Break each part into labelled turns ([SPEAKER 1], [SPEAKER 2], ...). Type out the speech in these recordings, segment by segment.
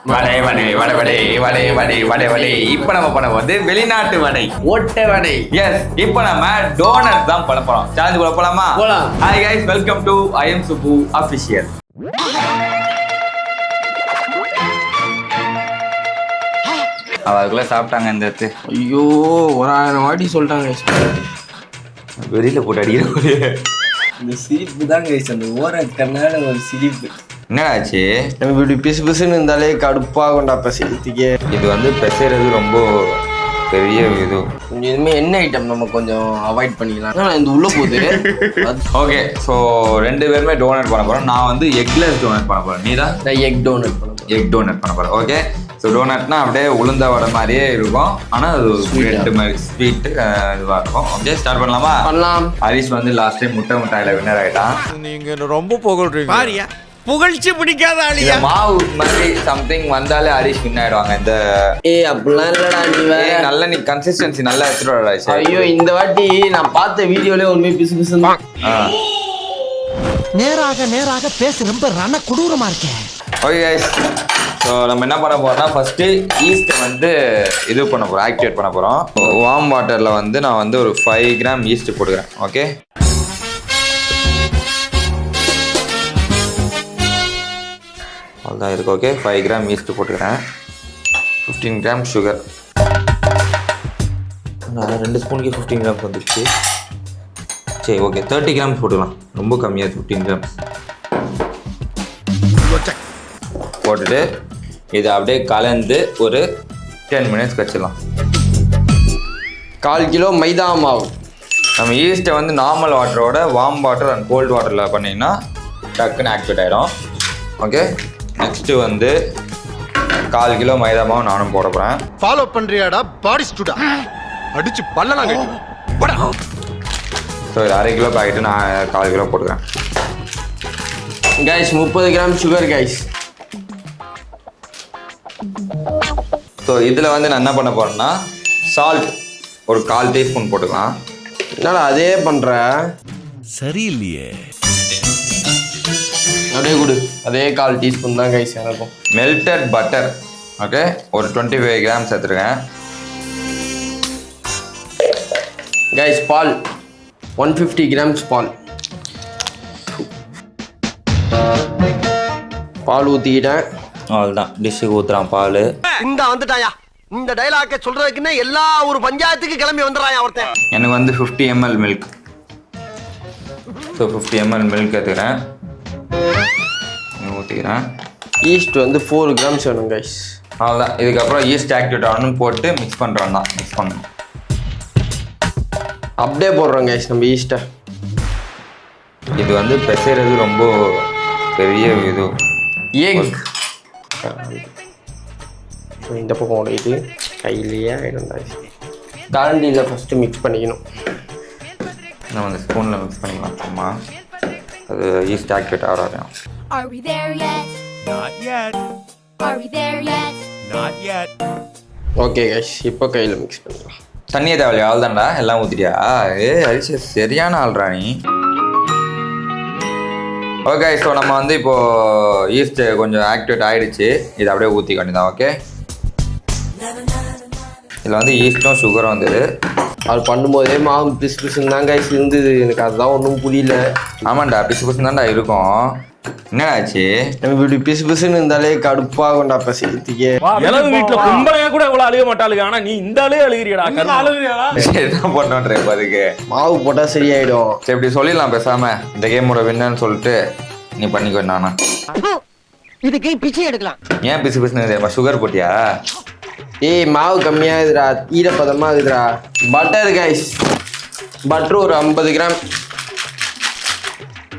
[SPEAKER 1] வடை வடை வடை வடை வடை வடை வடை வடை. இப்போ நம்ம பண்ண போது வெளிநாட்டு வடை, ஓட்டை வடை. எஸ், இப்போ நம்ம டோனட் தான் பண்ண போறோம். சேலஞ்ச் கூட போலாமா?
[SPEAKER 2] போலாம்.
[SPEAKER 1] Hi guys, welcome to I am Subbu official. அவளுக்குள்ள சாப்பிட்டாங்க இந்த இடத்து.
[SPEAKER 2] ஐயோ, 1000 வாட்டி சொல்லிட்டாங்க.
[SPEAKER 1] வெளியில போட்டு அடிக்கிற
[SPEAKER 2] இந்த சிரிப்பு தான் கைஸ், அந்த ஓர கண்ணால ஒரு சிரிப்பு.
[SPEAKER 1] என்னடாச்சு?
[SPEAKER 2] நம்ம இப்படி பிசு பிசுன்னு இருந்தாலே கடுப்பாகும்டா பசிக்கிறதுக்கே.
[SPEAKER 1] இது வந்து பெசைறது ரொம்ப பெரிய இது.
[SPEAKER 2] இனிமே என்ன ஐட்டம் நம்ம கொஞ்சம் அவாய்ட் பண்ணிக்கலாம். ஆனால் இந்த உள்ள போகுது.
[SPEAKER 1] ஓகே, ஸோ 2 பேருமே டோனட் பண்ண போகிறோம். நான் வந்து எக்லெஸ் டோனட் பண்ண போகிறேன். நீ தான்
[SPEAKER 2] எக் டோனட் பண்ண போகிறேன்.
[SPEAKER 1] எக் டோனட் பண்ண போகிறேன். ஓகே, ஸோ டோனட்னா அப்படியே உளுந்த வடை மாதிரியே இருக்கும், ஆனால் அது ஸ்வீட் மாதிரி ஸ்வீட்டு இதுவாக இருக்கும். ஓகே, ஸ்டார்ட் பண்ணலாமா?
[SPEAKER 2] பண்ணலாம்.
[SPEAKER 1] ஹரிஷ் வந்து லாஸ்ட் டைம் முட்டை முட்டாயில் வின்னர் ஆகிட்டான்.
[SPEAKER 3] நீங்க ரொம்ப புகழ்றீங்க. புகழ்ச்சி பிடிக்காத ஆளியா?
[SPEAKER 1] மாவு மாதிரி சம்திங் வந்தாலே ஹரிஷ் வின் ஆயிடுவாங்க. இந்த
[SPEAKER 2] அப்படிலாம் இல்லடா, நீ வேற.
[SPEAKER 1] நல்ல நீ கன்சிஸ்டன்சி நல்லா எடுத்துட்டு வரடா.
[SPEAKER 2] ஐயோ, இந்த வாட்டி நான் பார்த்த வீடியோல உண்மை பிசு பிசு தான்.
[SPEAKER 4] நேராக நேராக பேச ரொம்ப ரண கொடூரமா இருக்கேன்.
[SPEAKER 1] ஓகே கைஸ், ஸோ நம்ம என்ன பண்ண போறோம்னா ஃபர்ஸ்ட்டு ஈஸ்ட் வந்து இது பண்ண போகிறோம், ஆக்டிவேட் பண்ண போகிறோம். வார்ம் வாட்டரில் வந்து நான் வந்து ஒரு 5 கிராம் ஈஸ்ட் போட்டுக்கிறேன். ஓகே, அவ்வளோதான் இருக்கு. ஓகே, 5 கிராம் ஈஸ்ட் போட்டுக்கிறேன். 15 கிராம் சுகர். நான் 2 ஸ்பூனுக்கு 15 கிராம்ஸ் வந்துடுச்சு. சரி, ஓகே, 30 கிராம்ஸ் போட்டுக்கலாம். ரொம்ப கம்மியாக 15 கிராம்ஸ் போட்டுட்டு இதை அப்படியே கலந்து ஒரு 10 மினிட்ஸ் வச்சிடலாம்.
[SPEAKER 2] 1/4 கிலோ மைதா மாவு.
[SPEAKER 1] நம்ம ஈஸ்ட்டை வந்து நார்மல் வாட்டரோட வார்ம் வாட்டர் அண்ட் கோல்டு வாட்டரில் பண்ணிங்கன்னா டக்குன்னு ஆக்டிவேட் ஆகிடும். ஓகே, நெக்ஸ்ட்டு வந்து 1/4 கிலோ மைதா மாவு நானும் போட போகிறேன்.
[SPEAKER 3] ஃபாலோ பண்றியாடா பாடி ஸ்டூடா? அடிச்சு பல்லலாம்.
[SPEAKER 1] ஸோ இது 1/2 கிலோ பாக்கெட்டு நான் 1/4 கிலோ போட்டுக்கிறேன்.
[SPEAKER 2] Guys, 30 gram sugar guys.
[SPEAKER 1] So இதில் வந்து நான் என்ன பண்ண போகிறேன்னா சால்ட் ஒரு 1/4 டீஸ்பூன் போட்டுக்கலாம்.
[SPEAKER 2] என்னடா அதே பண்ற?
[SPEAKER 4] சரியில்லையே.
[SPEAKER 2] அப்படியே கொடு. அதே 1/4 டீஸ்பூன் தான் கைஸ் எனக்கும்.
[SPEAKER 1] Melted butter. ஓகே, ஒரு 25 கிராம்ஸ் எடுத்துருக்கேன்.
[SPEAKER 2] கைஸ், பால் 150 கிராம்ஸ் பால். பால் ஊற்றிக்கிட்டேன்.
[SPEAKER 1] அவ்வளோதான், டிஷ்ஷுக்கு ஊற்றுறான் பால்.
[SPEAKER 4] இந்த வந்துட்டாயா, இந்த டைலாக்க சொல்றதுக்குன்னா எல்லா ஒரு பஞ்சாயத்துக்கு கிளம்பி வந்துடுறாயா ஒருத்தன்.
[SPEAKER 1] எனக்கு வந்து 50 ml milk. So 50 ml milk எடுத்துக்கிறேன், ஊற்றிக்கிறேன்.
[SPEAKER 2] ஈஸ்ட் வந்து 4 கிராம்ஸ் வேணும் கைஸ்.
[SPEAKER 1] அவ்வளோதான், இதுக்கப்புறம் ஈஸ்ட் ஆக்டிவேட் ஆகணும்னு போட்டு மிக்ஸ் பண்ணுறோம் தான். மிக்ஸ் பண்ணணும்.
[SPEAKER 2] அப்படியே போடுறோம் கைஸ் நம்ம ஈஸ்ட்டை.
[SPEAKER 1] இது வந்து பெசைறது ரொம்ப பெரிய இது.
[SPEAKER 2] எக் இந்த பக்கம் உடையுது, கையிலேயே ஆகிடும். தாண்டியில் ஃபஸ்ட்டு மிக்ஸ் பண்ணிக்கணும்.
[SPEAKER 1] நம்ம அந்த ஸ்பூனில் மிக்ஸ் பண்ணிக்கலாம். சும்மா அது ஈஸ்ட் ஆக்டிவேட் ஆகிறாரு.
[SPEAKER 5] Are we there yet?
[SPEAKER 3] Not yet.
[SPEAKER 5] Are we there yet?
[SPEAKER 3] Not yet.
[SPEAKER 2] Okay guys, இப்போ கையில் மிக்ஸ் பண்ணிக்கலாம்.
[SPEAKER 1] தண்ணியை தேவையா? அவ்வளோதான்டா, எல்லாம் ஊற்றிட்டியா? ஹரிஷ் சரியான ஆள்றா நீ. ஓகே, ஸோ நம்ம வந்து இப்போது ஈஸ்ட்டு கொஞ்சம் ஆக்டிவேட் ஆகிடுச்சு. இதை அப்படியே ஊற்றிக்க வேண்டியதான். ஓகே, இதில் வந்து ஈஸ்ட்டும் சுகரும் வந்தது.
[SPEAKER 2] அது பண்ணும்போதே மாவு பிசு பிசுன்னு தான் கைஸ் இருந்தது. எனக்கு அதுதான் ஒன்றும் புரியல.
[SPEAKER 1] ஆமாண்டா, பிசு பிசுன்னு தான்டா இருக்கும். என்னடாச்சு?
[SPEAKER 2] நம்ம இப்படி பிசு பிசுன்னு இருந்தாலே கடுப்பாகும்டா பசிக்கிறதுக்கே.
[SPEAKER 6] இளவு வீட்டுல கும்பலையா கூட இவ்வளவு அழுக மாட்டாளுங்க, ஆனா நீ இந்த ஆளே அழுகிறியடா. அழுகிறியாடா?
[SPEAKER 1] என்ன பண்ணோன்ற இப்போ அதுக்கு
[SPEAKER 2] மாவு போட்டால் சரியாயிடும்.
[SPEAKER 1] சரி, இப்படி சொல்லிடலாம் பேசாம. இந்த கேமோட வின்னர்னு சொல்லிட்டு நீ பண்ணிக்கோ. நானா
[SPEAKER 4] இதுக்கு பிச்சை எடுக்கலாம்.
[SPEAKER 1] ஏன் பிசு பிசுன்னு சுகர் போட்டியா?
[SPEAKER 2] ஏய், மாவு கம்மியாகுதுடா, ஈரப்பதமாக இருக்குதுடா. பட்டர் கைஸ், பட்டர் ஒரு 50 கிராம்.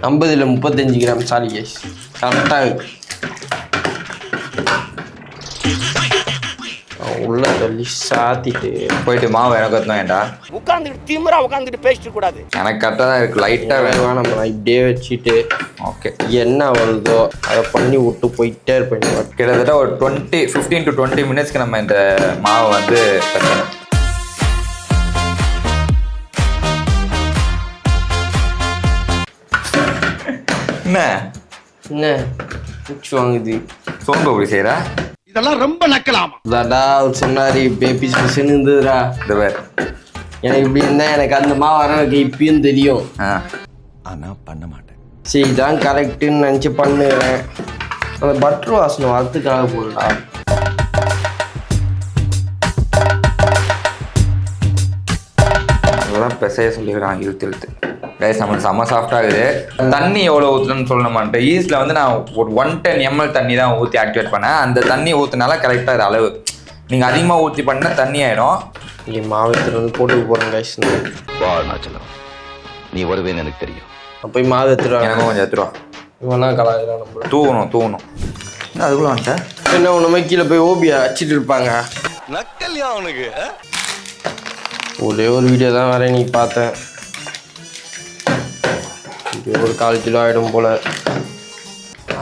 [SPEAKER 2] 50 இல்லை 35 கிராம். சாரி கைஸ், கரெக்டாக இருக்கு. உள்ள தள்ளி சாத்திட்டு
[SPEAKER 1] போயிட்டு மாவு எனக்கு ஏன்டா
[SPEAKER 4] உட்காந்துட்டு திமிரா உட்காந்துட்டு பேசிட்டு கூடாது.
[SPEAKER 1] எனக்கு கரெக்டாக தான் இருக்கு. லைட்டாக வேணும்.
[SPEAKER 2] நம்ம இப்படியே வச்சுட்டு
[SPEAKER 1] ஓகே,
[SPEAKER 2] என்ன வருதோ அதை பண்ணி விட்டு போயிட்டே இருப்பேன்.
[SPEAKER 1] கிட்டத்தட்ட ஒரு 15 to 20 மினிட்ஸ்க்கு நம்ம இந்த மாவை வந்து தட்டணும்.
[SPEAKER 2] என்ன மூச்சு வாங்குது?
[SPEAKER 1] சோம்பு அப்படி செய்யற?
[SPEAKER 4] இதெல்லாம் ரொம்ப நக்கலாமா?
[SPEAKER 2] தாடா அவர் சொன்னாரு பேபி ஸ்பெஷல் இருந்ததுடா.
[SPEAKER 1] இந்த பேர்
[SPEAKER 2] எனக்கு இப்படி இருந்தா எனக்கு அந்த மாவு வர எனக்கு இப்பயும் தெரியும்.
[SPEAKER 3] ஆனா பண்ண மாட்டேன்.
[SPEAKER 2] சரி இதான் கரெக்டுன்னு நினச்சி பண்ணுறேன். அந்த பட்டர் வாசனை வரத்துக்காக போடா.
[SPEAKER 1] அதெல்லாம் பெசைய சொல்லிடுறான் இழுத்து கைஸ். நமக்கு செம்ம சாஃப்டாகுது. தண்ணி எவ்வளோ ஊற்றுன்னு சொல்லணுமான்ட்டு ஈஸ்டில் வந்து நான் ஒரு 110 ml தண்ணி தான் ஊற்றி ஆக்டிவேட் பண்ணேன். அந்த தண்ணி ஊற்றுனால கரெக்டாக இது அளவு. நீங்கள் அதிகமாக ஊற்றி பண்ணால் தண்ணி ஆகிடும்.
[SPEAKER 2] இங்கே மாவு எடுத்துட்டு வந்து போட்டு போகிறேன் கைஸ்.
[SPEAKER 7] நாச்சலம் நீ வருவேன்னு எனக்கு தெரியும்.
[SPEAKER 2] போய் மாவு எடுத்துருவாங்க.
[SPEAKER 1] எனக்கும் கொஞ்சம் எடுத்துருவா.
[SPEAKER 2] இவெல்லாம் கலாயிரம் நம்ம
[SPEAKER 1] தூவணும் என்ன அதுக்குள்ள வந்துட்டேன்.
[SPEAKER 2] என்ன ஒன்றுமே கீழே போய் ஓபியா வச்சுட்டு இருப்பாங்க.
[SPEAKER 4] நக்கல்யா அவனுக்கு.
[SPEAKER 2] ஒரே ஒரு வீடியோ தான் வேற நீ பார்த்தேன். இது ஒரு 1/4 கிலோ ஆகிடும் போல்.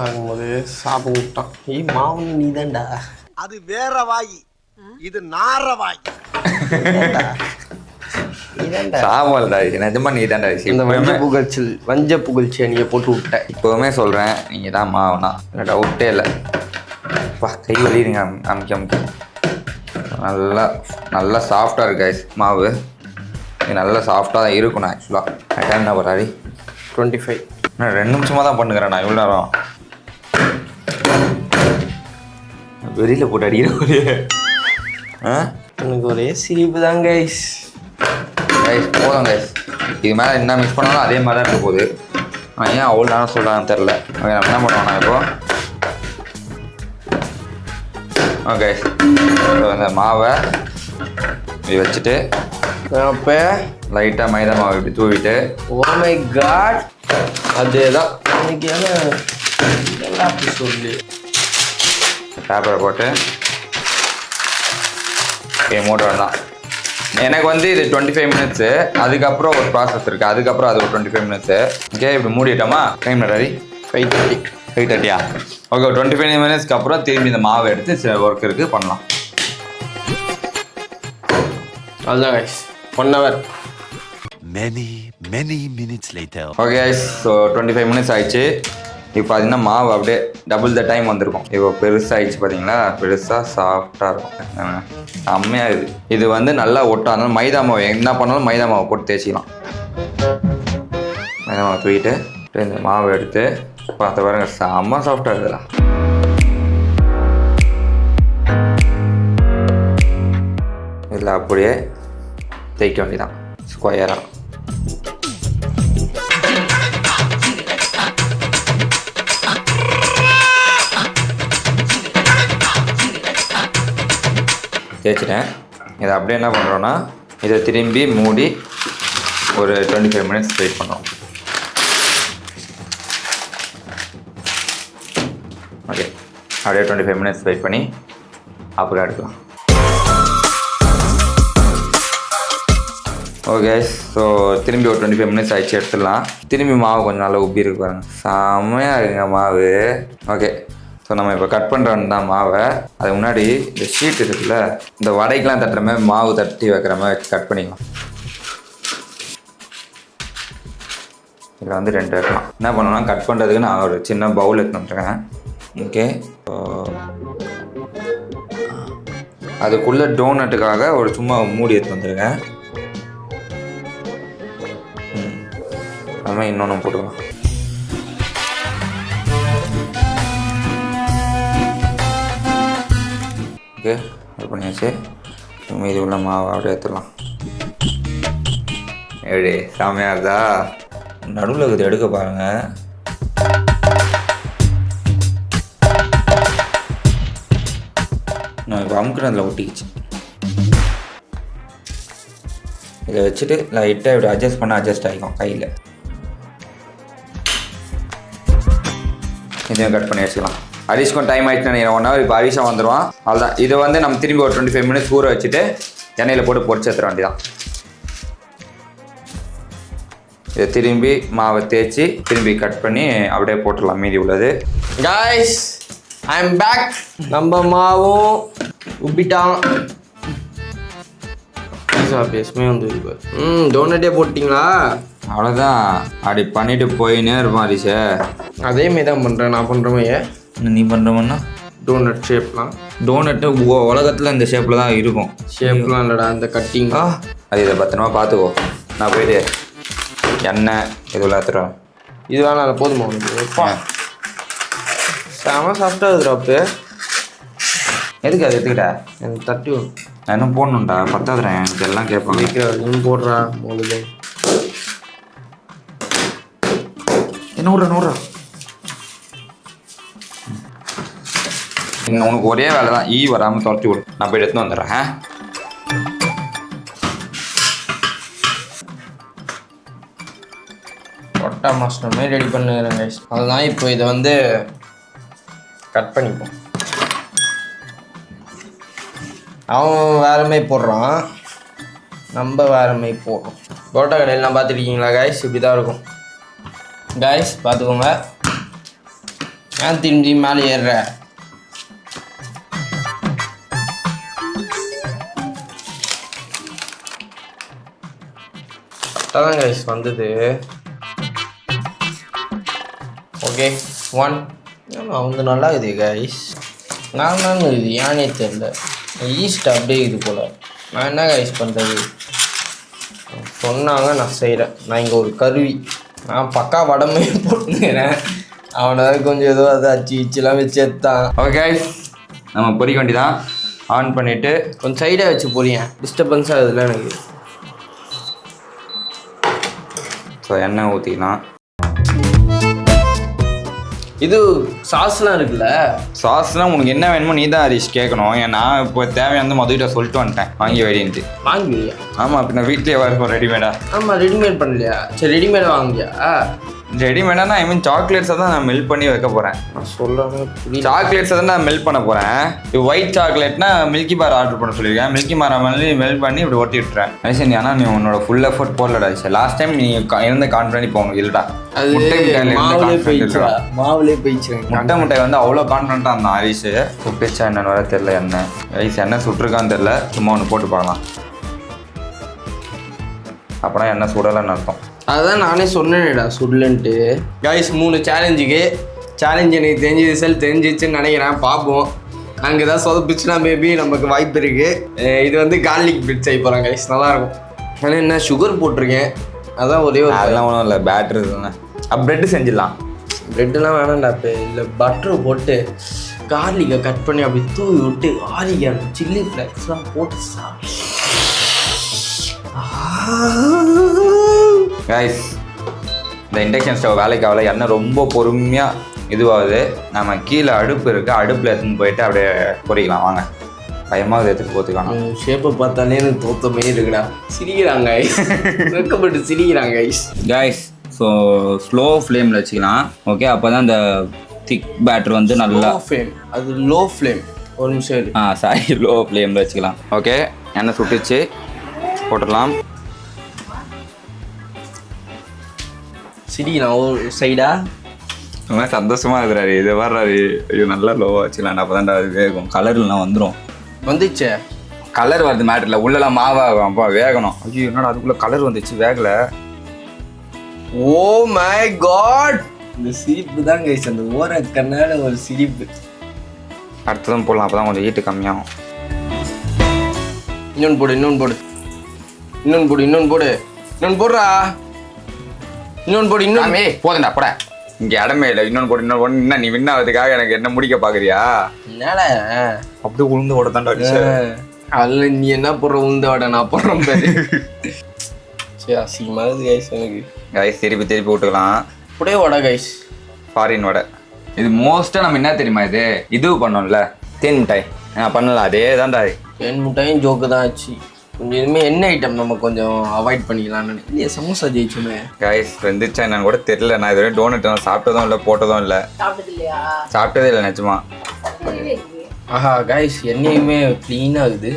[SPEAKER 2] ஆகும்போது சாப்பிட விட்டான். மாவு நீ தான்டா.
[SPEAKER 4] அது வேற வாய், இது நார வாய்.
[SPEAKER 1] சாவல்டா நிஜமா நீ தான்டா.
[SPEAKER 2] இந்த வஞ்ச புகழ்ச்சி அணியை போட்டு விட்டேன்.
[SPEAKER 1] இப்போவுமே சொல்கிறேன் நீங்கள் தான் மாவுனா இல்லை டவுட்டே இல்லை. கை வலிடுங்க அமுக்கி நல்லா சாஃப்டாக இருக்கு கைஸ் மாவு. இது நல்லா சாஃப்டாக தான் இருக்கணும் ஆக்சுவலாக. டைம் என்ன போகிறாடி
[SPEAKER 2] 25.
[SPEAKER 1] நான் 2 நிமிஷமாக தான் பண்ணுகிறேன். நான் இவ்வளோ நேரம் வெளியில் போட்டு அடிக்கிறேன்.
[SPEAKER 2] எனக்கு ஒரே சிரிப்பு தான் கைஸ்.
[SPEAKER 1] போதும் கைஸ். இது மேலே என்ன மிக்ஸ் பண்ணாலும் அதே மாதிரி தான் இருக்க போகுது. நான் ஏன் அவ்வளோ நேரம் சொல்கிறான்னு தெரில. ஓகே நம்ம என்ன பண்ணுவோம் நான் இப்போ ஓகே இந்த மாவை இப்படி வச்சுட்டு
[SPEAKER 2] அப்போ
[SPEAKER 1] லைட்டாக மைதா மாவு இப்படி தூவிட்டு
[SPEAKER 2] ஓ மை காட் அதே தான் இன்னைக்கு எல்லாம் அப்படி சொல்லி
[SPEAKER 1] பேப்பரை போட்டு மூட்டை தான். எனக்கு வந்து இது 25 மினிட்ஸு. அதுக்கப்புறம் ஒரு ப்ராசஸ் இருக்குது. அதுக்கப்புறம் அது ஒரு 25 மினிட்ஸு. ஓகே இப்படி மூடிட்டோமா? Time ready 5:30 okay. 25 மினிட்ஸ்க்கு அப்புறம் திரும்பி இந்த மாவை எடுத்து சில ஒர்க் இருக்குது பண்ணலாம்.
[SPEAKER 2] அதுதான் guys 1 hour.
[SPEAKER 3] many minutes later.
[SPEAKER 1] Okay guys so 25 minutes ஆயிடுச்சு. இப்போ பார்த்தீங்கன்னா மாவு அப்படியே டபுள் த டைம் வந்திருக்கும். இப்போ பெருசாகிடுச்சு பார்த்தீங்களா? பெருசாக சாஃப்டாக இருக்கும். செம்மையாக இருக்குது. இது வந்து நல்லா ஒட்டாது. மைதா மாவு என்ன பண்ணாலும் மைதா மாவை போட்டு தேய்ச்சிக்கலாம். மைதா மாவை தூக்கிட்டு இந்த மாவை எடுத்து பார்த்த பாருங்க செம்ம சாஃப்டாக இருக்குதுல. இதில் அப்படியே தேய்க்க வேண்டியதான் ஸ்கொயராக. தேய்ச்சிட்டேன். இதை அப்படியே என்ன பண்ணுறோன்னா இதை திரும்பி மூடி ஒரு 25 மினிட்ஸ் வெயிட் பண்ணுறோம். ஓகே அப்படியே 25 மினிட்ஸ் வெயிட் பண்ணி அப்புறம் எடுக்கலாம். ஓகே ஸோ திரும்பி ஒரு 25 மினிட்ஸ் ஆகிடுச்சு எடுத்துடலாம். திரும்பி மாவு கொஞ்சம் நல்லா உப்பி இருக்கு பாருங்க. செம்மையாக இருக்குங்க மாவு. ஓகே ஸோ நம்ம இப்போ கட் பண்ணுறோன்னு தான் மாவை. அதுக்கு முன்னாடி இந்த ஷீட் இருக்குல்ல, இந்த வடைக்கெலாம் தட்டுற மாதிரி மாவு தட்டி வைக்கிற மாதிரி கட் பண்ணிக்கலாம். இதில் வந்து 2 வைக்கலாம். என்ன பண்ணணும்னா கட் பண்ணுறதுக்கு நான் ஒரு சின்ன பவுல் எடுத்துட்டுருக்கேன். ஓகே அதுக்குள்ளே டோனட்டுக்காக ஒரு சும்மா மூடி எடுத்து வந்துருக்கேன். நம்ம இன்னொன்று போட்டுக்கலாம். ஓகே இது பண்ணியாச்சு. மீதி உள்ள மாவு அப்படியே எடுத்துடலாம். எப்படி செம்மையாக இருந்தா நடுவில் இருக்குது எடுக்க பாருங்கள். நான் இப்போ அமுக்குனதில் ஒட்டிக்கிச்சு. இதை வச்சுட்டு லைட்டாக இப்படி அட்ஜஸ்ட் பண்ண அட்ஜஸ்ட் ஆகிக்கும் கையில். இதையும் கட் பண்ணி வச்சுக்கலாம். ஹரிஷ்க்கும் டைம் ஆகிடுச்சு நினைக்கிறேன். 1 hour. இப்போ ஹரிஷா வந்துடுவான். அவ்வளோதான். இதை வந்து நம்ம திரும்பி ஒரு 25 மினிட்ஸ் ஊற வச்சுட்டு எண்ணெயில் போட்டு பொரிச்சு எடுத்துட வேண்டியதான். இதை திரும்பி மாவை தேய்ச்சி திரும்பி கட் பண்ணி அப்படியே போட்டுடலாம் மீதி உள்ளது.
[SPEAKER 2] Guys I am back. நம்ம மாவும் உப்பிட்டான். பேசுமே வந்து டோனட்டே போட்டிங்களா?
[SPEAKER 1] அவ்வளோதான். அப்படி பண்ணிட்டு போயினே இருப்பான் ஹரிஷா.
[SPEAKER 2] அதே மாரி தான் பண்ணுறேன் நான் பண்ணுற மாதிரியே.
[SPEAKER 1] நீ பண்ணுறோம்னா
[SPEAKER 2] டோனட் ஷேப்லாம்
[SPEAKER 1] டோனட்டு உலகத்தில் இந்த ஷேப்பில் தான் இருக்கும்.
[SPEAKER 2] ஷேப்லாம் இல்லைடா அந்த கட்டிங்.
[SPEAKER 1] அது இதை பத்திரமா பார்த்துக்கோ. நான் போயிட்டு எண்ணெய் இதுவெல்லாம் எடுத்துகிறேன்.
[SPEAKER 2] இது வேணாம் போதுமா உனக்கு? செம சாஃப்டாக இருக்குதுடா அப்போ.
[SPEAKER 1] எதுக்கு அதை எடுத்துக்கிட்ட?
[SPEAKER 2] எனக்கு தட்டி வரும்.
[SPEAKER 1] நான் இன்னும் போடணும்டா, பத்தாதுறேன். எனக்கு எல்லாம் கேட்பாங்க.
[SPEAKER 2] இன்னும் போடுறா உங்களுக்கு.
[SPEAKER 1] நூறுரூவா இன்னும் உனக்கு ஒரே வேலை தான், ஈ வராமல் துரத்தி விடு. நான் போய் எடுத்துன்னு வந்துடுறேன்.
[SPEAKER 2] பொட்டா மாஸ்டர் மாரி ரெடி பண்ணுறேன் கைஸ். அதுதான் இப்போ இதை வந்து கட் பண்ணிப்போம். அவன் வேற மாதிரி போடுறான், நம்ம வேற மாதிரி போடுறோம். புரோட்டா கடையிலாம் பார்த்துருக்கீங்களா கைஸ்? இப்படி தான் இருக்கும் கைஸ், பார்த்துக்கோங்க. ஏன் திரும்பி மேலே ஏறுற? அதான் கைஸ் வந்தது. ஓகே 1 அவங்க நல்லா இருக்குது கைஸ். நான் இது ஏனே தெரில, ஈஸ்ட் அப்படியே இது போல். நான் என்ன கைஸ் பண்ணுறது? சொன்னாங்க, நான் செய்கிறேன். நான் இங்கே ஒரு கருவி, நான் பக்கா வடமே போட்டுக்கிறேன். அவனை கொஞ்சம் ஏதோ அதை அச்சுலாம் வச்சு எடுத்தான்.
[SPEAKER 1] ஓகே நம்ம பொரிக்க வேண்டியதான். ஆன் பண்ணிவிட்டு
[SPEAKER 2] கொஞ்சம் சைடாக வச்சு பொரியேன், டிஸ்டர்பன்ஸாக ஆகுதுல்ல எனக்கு.
[SPEAKER 1] ஸோ எண்ணெய் ஊற்றிக்கலாம்.
[SPEAKER 2] இது சாஸ்லாம் இருக்குல்ல,
[SPEAKER 1] சாஸ்லாம் உனக்கு என்ன வேணுமோ நீ தான் ஹரிஷ் கேட்கணும். ஏன் நான் இப்போ தேவையான மொதல்கிட்ட சொல்லிட்டு வந்துட்டேன் வாங்கி வைடின்ட்டு.
[SPEAKER 2] வாங்குவியா?
[SPEAKER 1] ஆமாம், இப்போ நான் வீட்லேயே வரும் ரெடிமேடா.
[SPEAKER 2] ஆமாம், ரெடிமேட் பண்ணலையா? சரி ரெடிமேட் வாங்கியா?
[SPEAKER 1] ரெடிமேடானா ஐ மீன் சாக்லேட்ஸை தான் நான் மெல்ட் பண்ணி வைக்க போகிறேன்.
[SPEAKER 2] சொல்கிறேன்,
[SPEAKER 1] சாக்லேட்ஸை தான் நான் மெல்ட் பண்ண போகிறேன். இப்போ ஒயிட் சாக்லேட்னா மில்கி பார் ஆர்டர் பண்ண சொல்லியிருக்கேன். மில்கி பாரை மெல்ட் பண்ணி இப்படி ஒட்டி விட்டுறேன். சரி, ஆனால் நீ உன்னோட ஃபுல் எஃபர்ட் போடலடா. சரி, லாஸ்ட் டைம் நீ இருந்த கான்ஃபிடன்ட் இப்போ உனக்கு இல்லைடா.
[SPEAKER 2] அது மாவுலே போயிடுச்சு.
[SPEAKER 1] முட்டை வந்து அவ்வளோ கான்ஃபிடண்ட்டாக இருந்தான் ஹரிஷ். சுட்டுச்சா என்னன்னு வர தெரில. எண்ணெய் ஹரிஷ் என்ன சுட்டுருக்கான்னு தெரில. சும்மா ஒன்று போட்டு பார்க்கலாம். அப்போனா என்ன சுடலைன்னு அர்த்தம்.
[SPEAKER 2] அதுதான் நானே சொன்னேன்டா சுடலன்ட்டு. கைஸ் 3 சேலஞ்சுக்கு சேலஞ்ச் எனக்கு தெரிஞ்சு ரிசல்ட் தெரிஞ்சிச்சுன்னு நினைக்கிறேன். பார்ப்போம். அங்கே தான் சொதப்பிச்சுன்னா மேபி நமக்கு வாய்ப்பு இருக்குது. இது வந்து கார்லிக் பிட் செய்ய போகிறேன் கைஸ், நல்லாயிருக்கும். ஆனால் என்ன சுகர் போட்டிருக்கேன், அதான் ஒரே ஒரு.
[SPEAKER 1] அதெல்லாம் ஒன்றும் இல்லை, பேட்ரு தானே. ப்ரெட்டு செஞ்சிடலாம்.
[SPEAKER 2] ப்ரெட்டுலாம் வேணாம்டா. இப்போ இல்லை பட்டரு போட்டு கார்லிக்கை கட் பண்ணி அப்படி தூவி விட்டு ஆரிகன் சில்லி ஃப்ளேக்ஸ்லாம் போட்டு
[SPEAKER 1] கைஸ் இந்த இண்டக்ஷன் ஸ்டவ் வேலைக்கு ஆகல. எண்ணெய் ரொம்ப பொறுமையாக இதுவாகுது. நம்ம கீழே அடுப்பு இருக்குது, அடுப்பில் எடுத்துன்னு போயிட்டு அப்படியே பொரிக்கலாம். வாங்க, பயமாக எடுத்துகிட்டு போத்துக்கலாம்.
[SPEAKER 2] ஷேப்பை பார்த்தாலே எனக்கு தோத்தமே இருக்குடா. சிரிக்கிறாங்க ஐஸ், வெக்கப்பட்டு சிரிக்கிறாங்க ஐஸ்.
[SPEAKER 1] கைஸ் ஸோ ஸ்லோ ஃப்ளேமில் வச்சுக்கலாம். ஓகே, அப்போ தான் இந்த திக் பேட்டர் வந்து நல்லா
[SPEAKER 2] ஃப்ளேம். அது லோ ஃப்ளேம். ஒரு நிமிஷம்.
[SPEAKER 1] சாரி, லோ ஃப்ளேமில் வச்சுக்கலாம். ஓகே, எண்ணெய் சுட்டுச்சு, போட்டுடலாம்.
[SPEAKER 2] சிரிக்கிறான் ஒரு சைடா.
[SPEAKER 1] ரொம்ப சந்தோஷமாக இருக்கிறாரு. இது வர்றாரு. ஐயோ, நல்லா லோவாக வச்சுக்கலாம். அப்போ தான் அது வேகும். கலர்லாம் வந்துடும்.
[SPEAKER 2] வந்துச்சே,
[SPEAKER 1] கலர் வருது மேட்டரில். உள்ளெல்லாம் மாவாகும். அப்போ வேகணும். ஐயோ, என்னடா அதுக்குள்ளே கலர் வந்துச்சு, வேகலை.
[SPEAKER 2] ஓ மை காட், இந்த சிரிப்பு தான் கைஸ், அந்த ஓர கண்ணால ஒரு சிரிப்பு.
[SPEAKER 1] அடுத்ததும் போடலாம், அப்போ தான் கொஞ்சம் ஹீட்டு கம்மியாகும்.
[SPEAKER 2] இன்னொன்று போடு, இன்னொன்று போடு, இன்னொன்று போடு, இன்னொன்று போடு, இன்னொன்று போடுறா, இன்னொன்று போடு, இன்னொன்று.
[SPEAKER 1] போதுண்டா போட. இங்கே இடமே இல்லை. இன்னொன்று போடு, இன்னொன்று போடு. என்ன நீ வின்னாவதுக்காக எனக்கு என்ன முடிக்க பார்க்குறியா?
[SPEAKER 2] என்னடா
[SPEAKER 1] அப்படியே உளுந்து ஓட தாண்டா.
[SPEAKER 2] அதில் நீ என்ன போடுற உளுந்த வடை, நான் போடுறேன் பேரு. சரி, அசிங்கமாகுது கைஸ் எனக்கு.
[SPEAKER 1] கைஸ் திருப்பி திருப்பி விட்டுக்கலாம்.
[SPEAKER 2] அப்படியே வடை கைஸ்,
[SPEAKER 1] ஃபாரின் வடை. இது மோஸ்ட்டாக நம்ம என்ன தெரியுமா, இது பண்ணோம்ல தேன் மிட்டாய். பண்ணலாம், அதே தான்டா.
[SPEAKER 2] தேன் மிட்டாயும் ஜோக்கு தான் ஆச்சு. கொஞ்சம் இனிமேல் என்ன ஐட்டம் நம்ம கொஞ்சம் அவாய்ட் பண்ணிக்கலாம்னு. இல்லையா சமோசா ஜெயிச்சுமே
[SPEAKER 1] கைஸ் வந்துச்சா என்னன்னு கூட தெரியல. நான் இதுவரை டோனட் சாப்பிட்டதும் இல்லை, போட்டதும் இல்லை, சாப்பிட்டதே இல்லை நிஜமா.
[SPEAKER 2] ஆஹா கைஸ், என்னையுமே க்ளீனாக இருக்குது.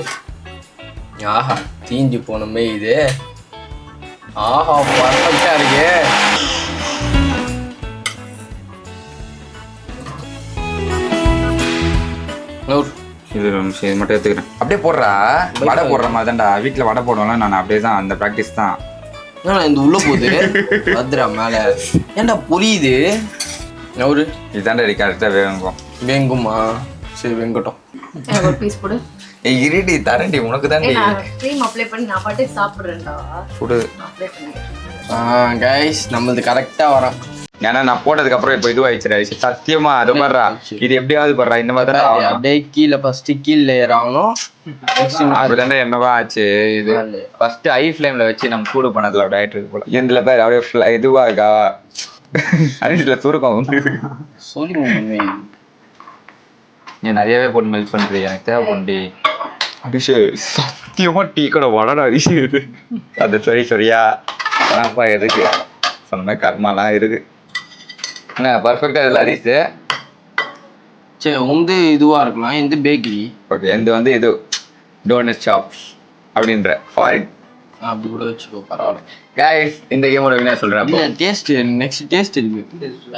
[SPEAKER 2] ஆஹா, தீஞ்சு போனமே இது. ஆஹா, பர்ஃபெக்டாக இருக்கு.
[SPEAKER 1] இது இது மட்டும் எடுத்துக்கிறேன். அப்படியே போடுறா. வடை போடுற மாதிரி தான்டா. வீட்டில் வடை போடுவோம்ல, நான் அப்படியே தான், அந்த ப்ராக்டிஸ் தான்.
[SPEAKER 2] இந்த உள்ள போகுது பத்ரா மேலே. ஏன்டா புரியுது அவரு?
[SPEAKER 1] இதுதான்டா கரெக்டாக வேகும்.
[SPEAKER 2] வேங்குமா? சரி வெங்கட்டும்.
[SPEAKER 8] எனக்கு ஒரு பீஸ் கொடு.
[SPEAKER 1] ஏய் இருடி தரேன்டி உனக்கு தான்டி.
[SPEAKER 8] நான் க்ரீம் அப்ளை பண்ணி நான் பாட்டு சாப்பிடுறேன்டா.
[SPEAKER 1] சுடு.
[SPEAKER 8] அப்ளை பண்ணி.
[SPEAKER 2] கைஸ் நம்மளது கரெக்டா வரும்.
[SPEAKER 1] ஏன்னா நான் போட்டதுக்கு அப்புறம் இப்போ இதுவாயிடுச்சு சத்தியமா அது பண்றா இது எப்படியாவது பண்றா இந்த மாதிரி தான்
[SPEAKER 2] அப்படியே கீழே ஃபர்ஸ்ட் கீழ் லேயர் ஆகணும்.
[SPEAKER 1] அதுதானே என்னவா ஆச்சு இது ஃபர்ஸ்ட் ஹை ஃப்ளேம்ல வச்சு நம்ம சூடு பண்ணதுல அப்படியே ஆயிட்டு இருக்கு போல இதுல பேர் அப்படியே இதுவா இருக்கா அதுல சுருக்கம்
[SPEAKER 2] சொல்லுங்க
[SPEAKER 1] நீ நிறையவே போட்டு மெல்ட் பண்றீ எனக்கு தேவைப்பண்டி அபிஷே சத்தியமா டீ கூட வளர அரிசி இது அது சரியா அப்பா எதுக்கு சொன்ன கர்மாலாம் இருக்கு என்ன பர்ஃபெக்டா இதில் அரிசி
[SPEAKER 2] சரி வந்து இதுவா இருக்கலாம் எந்த பேக்கரி
[SPEAKER 1] ஓகே எந்த வந்து இது டோனட் ஷாப் அப்படின்ற ஃபாரின்
[SPEAKER 2] அப்படி கூட வச்சுக்கோ பரவாயில்ல.
[SPEAKER 1] கைஸ் இந்த கேமோட என்ன சொல்றேன்
[SPEAKER 2] டேஸ்ட் நெக்ஸ்ட் டேஸ்ட் இருக்கு.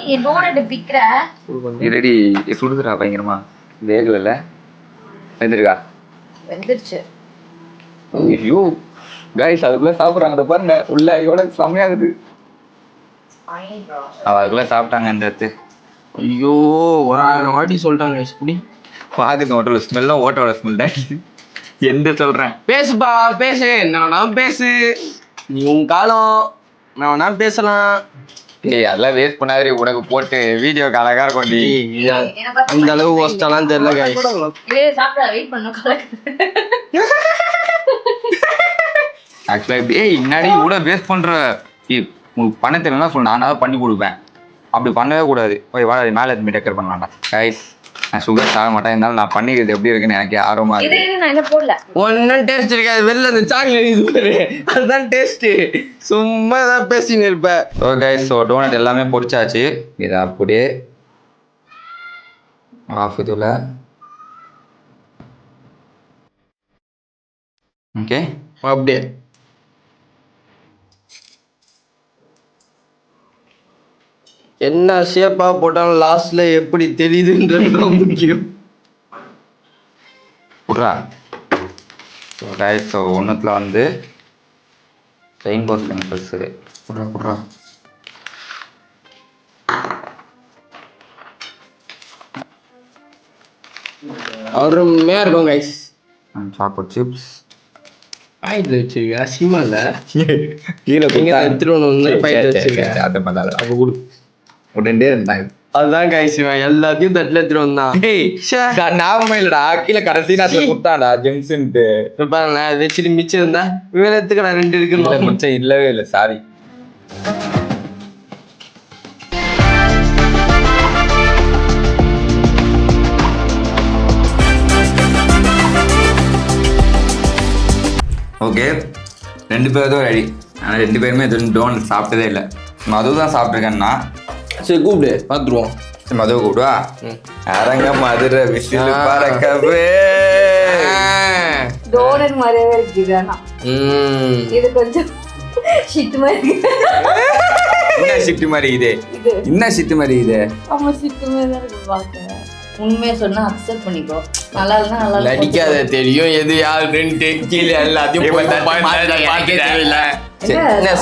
[SPEAKER 8] நீ டோனட் பிக்ற
[SPEAKER 1] ரெடி சுடுதுடா பயங்கரமா வேகல வெந்திருக்கா
[SPEAKER 8] வெந்துருச்சு.
[SPEAKER 1] ஐயோ கைஸ் அதுக்குள்ள சாப்பிட்றாங்க அதை பாருங்க உள்ள எவ்வளோ செம்மையாகுது அதுக்குள்ள சாப்பிட்டாங்க இந்த இடத்து.
[SPEAKER 2] ஐயோ 1000 வாட்டி சொல்லிட்டாங்க இப்படி
[SPEAKER 1] பாதுங்க ஓட்டோட ஸ்மெல்லாம் ஓட்டோட ஸ்மெல் தான் எந்த சொல்றேன்
[SPEAKER 2] பேசுப்பா பேசு என்ன பேசு நீ உன் காலம் நான் வேணா பேசலாம்.
[SPEAKER 1] ஏய் அதெல்லாம் வேஸ்ட் பண்ணாதே உனக்கு போட்டு வீடியோ அழகா இருக்கும் நீ
[SPEAKER 2] அந்த அளவு ஒஸ்டெல்லாம் தெரியல கைஸ்.
[SPEAKER 8] இதே சாப்பிட வெயிட் பண்ணு கலக்கு.
[SPEAKER 1] ஆக்சுவலாக ஏய் முன்னாடி கூட வேஸ்ட் பண்ற உங்களுக்கு பண்ண தெரியலன்னா சொல்லு நானாவது பண்ணி கொடுப்பேன் அப்படி பண்ணவே கூடாது ஓய் வா மேலே எதுவுமே டெக்கர் பண்ணலாம்டா கைஸ் நான் சுகர் சாக மாட்டேன் இருந்தாலும் நான் பண்ணிக்கிறது எப்படி இருக்குன்னு எனக்கு ஆர்வமா இருக்கு.
[SPEAKER 8] நான் என்ன போடல
[SPEAKER 2] ஒன்னும் டேஸ்ட் இருக்காது வெளில அந்த சாக்லேட் இது அதுதான் டேஸ்ட் சும்மா தான் பேசின்னு இருப்பேன்.
[SPEAKER 1] ஸோ கைஸ் ஸோ டோனட் எல்லாமே பொரிச்சாச்சு இதை அப்படியே ஆஃப் இதுல ஓகே
[SPEAKER 2] அப்படியே என்ன ஷேப்பா போட்டாலும் லாஸ்ட்ல எப்படி தெரியுதுன்றது முக்கியம்.
[SPEAKER 1] புட்றா ஸோ கைஸ் ஸோ ஒன்றுத்தில் வந்து ரெயின்போ ஸ்ப்ரிங்கிள்ஸ் புட்றா
[SPEAKER 2] அருமையா இருக்கும் கைஸ்.
[SPEAKER 1] சாக்லேட் சிப்ஸ்
[SPEAKER 2] பாயிண்ட்ல வச்சிருக்க அசிமா இல்ல
[SPEAKER 1] கீழே
[SPEAKER 2] எடுத்துட்டு வந்து பாயிண்ட் வச்சிருக்கேன்
[SPEAKER 1] அதை பார்த்தாலும் அப்போ கொடு உடனே இருந்தாங்க
[SPEAKER 2] அதுதான் கைஸ் எல்லாத்தையும் தட்டுல எடுத்துட்டு வந்தான்.
[SPEAKER 1] ஞாபகமே இல்லடா கீழே கடைசி நேரத்தில் கொடுத்தாடா ஜென்ஸன்ட்டு
[SPEAKER 2] பாருங்களேன் அது வச்சுட்டு மிச்சம் இருந்தா விவரத்துக்கு நான் 2 இருக்கு
[SPEAKER 1] மிச்சம் இல்லவே இல்லை சாரி. ஓகே 2 பேரும் ரெடி ஆனால் 2 பேருமே எதுவும் டோனட் சாப்பிட்டதே இல்லை மது தான் சாப்பிட்ருக்கேன்னா
[SPEAKER 2] சரி கூப்பிடு பார்த்துருவோம்.
[SPEAKER 1] மதுவை கூப்பிடுவா அரங்க மதுரை விசில் பறக்கவே
[SPEAKER 8] டோனட் மாதிரியே இருக்குது. ஆனா இது கொஞ்சம் ஷிட் மாதிரி இருக்கு.
[SPEAKER 1] என்ன ஷிட்டு மாதிரி இது என்ன ஷிட்டு மாதிரி இது
[SPEAKER 8] ஆமா ஷிட் மாதிரி தான் இருக்கு பார்க்க. உண்மையை சொன்னா அக்செப்ட் பண்ணிக்கோ. நல்லா இல்லைன்னா நல்லா இல்லை.
[SPEAKER 2] நடிக்காத தெரியும் எது யாருன்னு கீழே எல்லாத்தையும்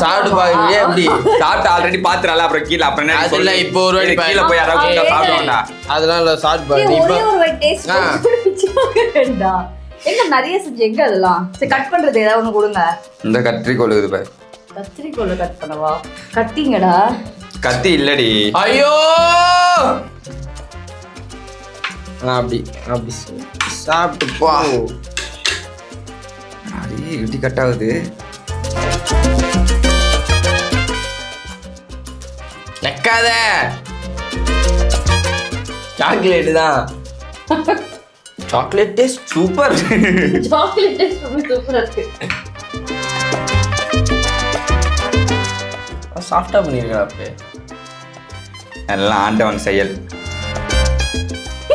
[SPEAKER 2] சாப்பிட்டு பாருங்க எப்படி
[SPEAKER 1] சாப்பிட்டு ஆல்ரெடி பாத்துறல அப்புறம் கீழே அப்புறம்
[SPEAKER 2] அதெல்லாம் இப்போ ஒரு வாட்டி
[SPEAKER 1] கீழே போய் யாராவது சாப்பிடுவாங்கடா
[SPEAKER 2] அதெல்லாம் சாப்பிட்டு பாருங்க
[SPEAKER 8] ஒரே
[SPEAKER 2] இப்போ
[SPEAKER 8] ஒரு வாட்டி டேஸ்ட் எங்க நிறைய செஞ்சு எங்க அதெல்லாம் சரி கட் பண்றது ஏதாவது ஒண்ணு கொடுங்க.
[SPEAKER 1] இந்த கத்திரிக்கோல் இது பாரு
[SPEAKER 8] கத்திரிக்கோல கட் பண்ணவா கட்டிங்கடா
[SPEAKER 1] கத்தி இல்லடி
[SPEAKER 2] ஐயோ அப்படி அப்படி சாப்பிட்டு போ
[SPEAKER 1] அடி இப்படி கட் ஆகுது
[SPEAKER 2] நக்காத சாக்லேட் தான் chocolate taste super
[SPEAKER 8] chocolate taste ரொம்ப சூப்பரா இருக்கு.
[SPEAKER 2] சாஃப்டா பண்ணிருக்கா அப்பே
[SPEAKER 1] எல்லாம் ஆண்டவன் செயல்.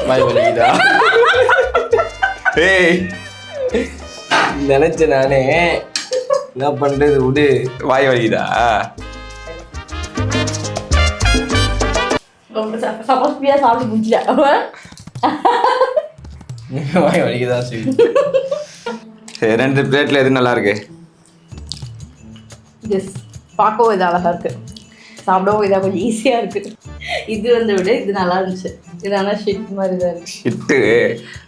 [SPEAKER 2] வாய் வலிக்குதா
[SPEAKER 1] ஏய்
[SPEAKER 2] நினைச்ச நானே என்ன பண்றது விடு
[SPEAKER 1] வாய் வலிக்குதா
[SPEAKER 8] ரொம்ப சமஸ்பியா சாப்பிட்டு முடிச்சிட்டா
[SPEAKER 2] வாய் வலிக்குதா சரி
[SPEAKER 1] சரி 2 பிளேட்ல எது நல்லா இருக்கு
[SPEAKER 8] எஸ் பார்க்கவும் இது அழகா இருக்கு சாப்பிடவும் இதாக கொஞ்சம் ஈஸியா இருக்கு. இது வந்து விட இது நல்லா இருந்துச்சு. இதான ஷிட் மாதிரி தான் இருக்கு.
[SPEAKER 1] இட்டு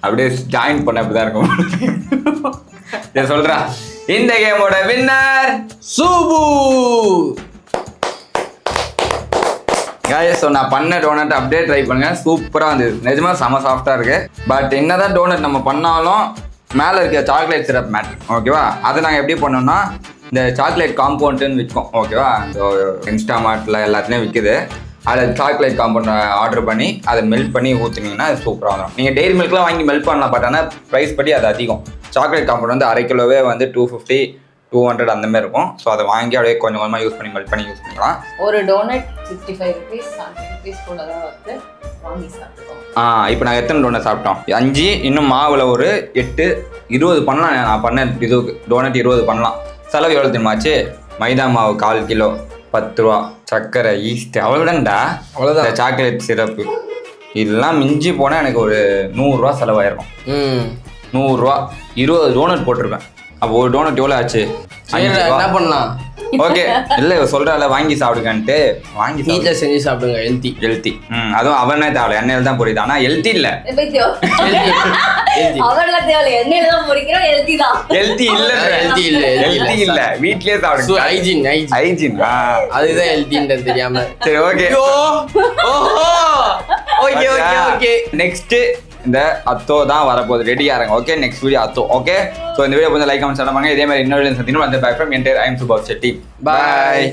[SPEAKER 1] அப்படியே ஜாயின் பண்ண அப்படிதான் இருக்கும். இதை சொல்றா, இந்த கேமோட வின்னர்
[SPEAKER 2] சூபு.
[SPEAKER 1] guys. ஸோ நான் பண்ண டோனட் அப்படியே ட்ரை பண்ணுங்க, சூப்பராக வந்தது. நிஜமா செம சாஃப்டாக இருக்கு. பட் என்னதான் டோனட் நம்ம பண்ணாலும் மேலே இருக்க சாக்லேட் சிரப் மேட், ஓகேவா? அதை நாங்கள் எப்படி பண்ணோம்னா இந்த சாக்லேட் காம்பவுண்டுன்னு விற்கும், ஓகேவா? இந்த இன்ஸ்டாமார்ட்டில் எல்லாத்துலேயும் விற்குது. அதில் சாக்லேட் காம்பவுண்ட் ஆர்டர் பண்ணி அதை மெல்ட் பண்ணி ஊற்றுனீங்கன்னா அது சூப்பராக வந்துடும். நீங்கள் டெய்ரி மில்க்லாம் வாங்கி மெல்ட் பண்ணலாம், பட் ஆனால் ப்ரைஸ் படி அது அதிகம். சாக்லேட் காம்பவுண்ட் வந்து 1/2 கிலோவே வந்து 250 200 அந்த மாதிரி இருக்கும். ஸோ அதை வாங்கி அப்படியே கொஞ்சம் கொஞ்சமாக யூஸ் பண்ணி மெல்ட் பண்ணி யூஸ் பண்ணிக்கலாம்.
[SPEAKER 8] ஒரு டோனட் 55 rupees 70 rupees கூட தான் வருது. வாங்கி சாப்பிடுவோம்.
[SPEAKER 1] இப்போ நாங்கள் எத்தனை டோனட் சாப்பிட்டோம்? 5. இன்னும் மாவில் ஒரு 8 20 பண்ணலாம். நான் பண்ண இது டோனட் 20 பண்ணலாம். செலவு எவ்வளோ தெரியுமாச்சு? மைதா மாவு 1/4 கிலோ 10 ரூபா, சர்க்கரை, ஈஸ்ட், அவ்வளோதான்டா.
[SPEAKER 2] அவ்வளோதான்.
[SPEAKER 1] சாக்லேட் சிரப்பு இதெல்லாம் மிஞ்சி போனால் எனக்கு ஒரு 100 ரூபா செலவாயிருக்கும். 100 ரூபா 20 டோனட் போட்டிருப்பேன். அப்போ ஒரு டோனட் எவ்வளோ ஆச்சு?
[SPEAKER 2] என்ன பண்ணலாம்?
[SPEAKER 1] ஓகே, இல்லை சொல்கிறால வாங்கி சாப்பிடுங்கன்ட்டு வாங்கி
[SPEAKER 2] வீட்டில் செஞ்சு சாப்பிடுங்க.
[SPEAKER 1] ஹெல்த்தி. அதுவும் அவனே தேவை, எண்ணெயில் தான் பொரியுது. ஆனால் ஹெல்த்தி இல்லை.
[SPEAKER 8] அவர்லாம் தேவை, எண்ணெயில தான் பொரிக்கிறோம். ஹெல்த்தி தான்.
[SPEAKER 1] ஹெல்த்தி இல்லை, ஹெல்த்தி இல்லை. வீட்லயே சாப்பிடுங்க. ஹைஜீன்.
[SPEAKER 2] அதுதான் ஹெல்த்தின்றது தெரியாம.
[SPEAKER 1] சரி, okay.
[SPEAKER 2] Okay okay okay.
[SPEAKER 1] Next இந்த அத்தோ தான் வரப்போகுது. ரெடியாக இருங்க. Okay, next video atho. Okay, so இந்த வீடியோ கொஞ்சம் லைக் கமெண்ட் பண்ணுவாங்க. இதே மாதிரி இன்னொரு சந்திக்கணும். அந்த by from entire I am சுபாஷ் செட்டி. பாய்.